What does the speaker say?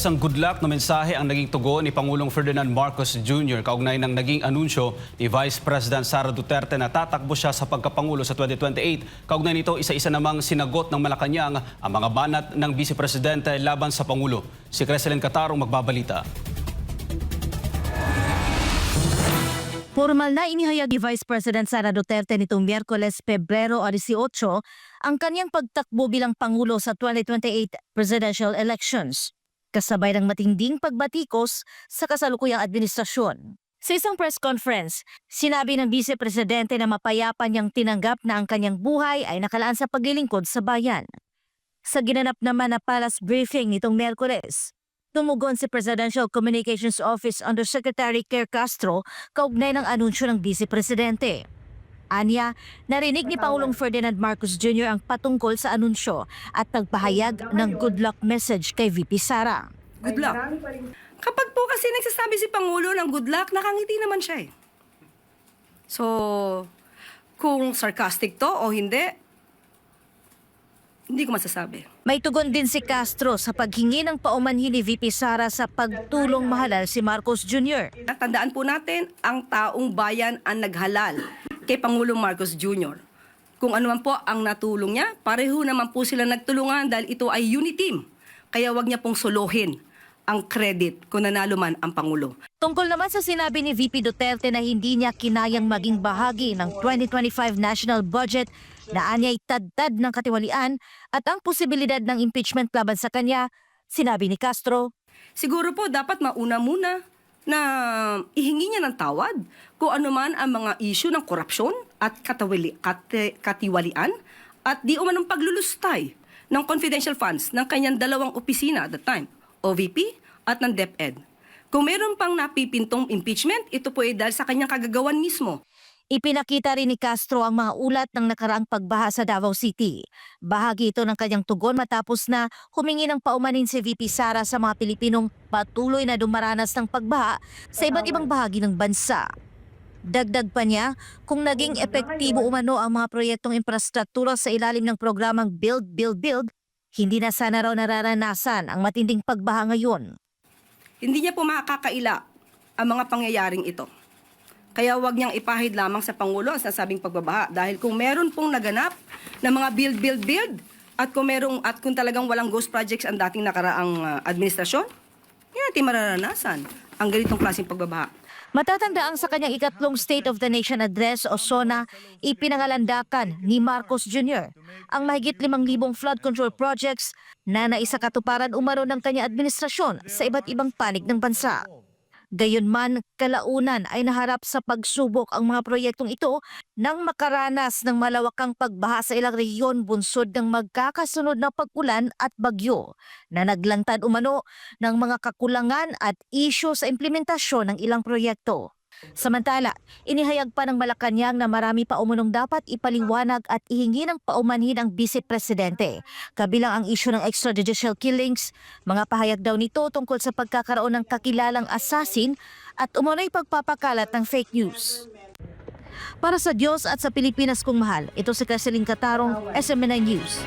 Isang good luck na mensahe ang naging tugon ni Pangulong Ferdinand Marcos Jr. kaugnay ng naging anunsyo ni Vice President Sara Duterte na tatakbo siya sa pagkapangulo sa 2028. Kaugnay nito, isa-isa namang sinagot ng Malacanang ang mga banat ng Vice Presidente laban sa Pangulo. Si Creselyn Catarong magbabalita. Formal na inihayag ni Vice President Sara Duterte nitong Miyerkules, Pebrero 18 ang kanyang pagtakbo bilang Pangulo sa 2028 presidential elections, kasabay ng matinding pagbatikos sa kasalukuyang administrasyon. Sa isang press conference, sinabi ng Vice Presidente na mapayapa niyang tinanggap na ang kanyang buhay ay nakalaan sa paglilingkod sa bayan. Sa ginanap naman na palace briefing nitong Miyerkules, tumugon si Presidential Communications Office Undersecretary Claire Castro kaugnay ng anunsyo ng Vice Presidente. Anya, narinig ni Pangulong Ferdinand Marcos Jr. ang patungkol sa anunsyo at nagpahayag ng good luck message kay VP Sara. Good luck. Kapag po kasi nagsasabi si Pangulo ng good luck, nakangiti naman siya eh. So, kung sarcastic to o hindi ko masasabi. May tugon din si Castro sa paghingi ng paumanhin ni VP Sara sa pagtulong mahalal si Marcos Jr. Tandaan po natin, ang taong bayan ang naghalal kay Pangulong Marcos Jr. Kung ano man po ang natulong niya, pareho naman po sila nagtulungan dahil ito ay unity team. Kaya wag niya pong solohin ang credit kung nanalo man ang Pangulo. Tungkol naman sa sinabi ni VP Duterte na hindi niya kinayang maging bahagi ng 2025 national budget na anya'y tad-tad ng katiwalian at ang posibilidad ng impeachment laban sa kanya, sinabi ni Castro. Siguro po dapat mauna muna na ihingi niya ng tawad kung ano man ang mga issue ng korupsyon at katiwalian at di umanong paglulustay ng confidential funds ng kanyang dalawang opisina at the time, OVP at ng DepEd. Kung meron pang napipintong impeachment, ito po ay dahil sa kanyang kagagawan mismo. Ipinakita rin ni Castro ang mga ulat ng nakaraang pagbaha sa Davao City. Bahagi ito ng kanyang tugon matapos na humingi ng paumanin si VP Sara sa mga Pilipinong patuloy na dumaranas ng pagbaha sa iba't ibang bahagi ng bansa. Dagdag pa niya, kung naging epektibo umano ang mga proyektong infrastruktura sa ilalim ng programang Build, Build, Build, hindi na sana raw nararanasan ang matinding pagbaha ngayon. Hindi niya po makakaila ang mga pangyayaring ito. Kaya wag niyang ipahid lamang sa Pangulo ang sinasabing pagbabaha. Dahil kung meron pong naganap na mga build, build, build, at kung talagang walang ghost projects ang dating nakaraang administrasyon, hindi natin mararanasan ang ganitong klaseng pagbabaha. Matatandaan sa kanyang ikatlong State of the Nation Address o SONA, ipinangalandakan ni Marcos Jr. ang mahigit 5,000 flood control projects na naisakatuparan umano ng kanyang administrasyon sa iba't ibang panig ng bansa. Gayunman, kalaunan ay naharap sa pagsubok ang mga proyektong ito nang makaranas ng malawakang pagbaha sa ilang rehiyon bunsod ng magkakasunod na pag-ulan at bagyo na naglantad umano ng mga kakulangan at isyu sa implementasyon ng ilang proyekto. Samantala, inihayag pa ng Malacanang na marami pa umunong dapat ipaliwanag at ihingi ng paumanhin ang Vice Presidente, kabilang ang isyu ng extrajudicial killings, mga pahayag daw nito tungkol sa pagkakaroon ng kakilalang assassin at umunoy pagpapakalat ng fake news. Para sa Diyos at sa Pilipinas kong mahal, ito si Creselyn Catarong, SMNI News.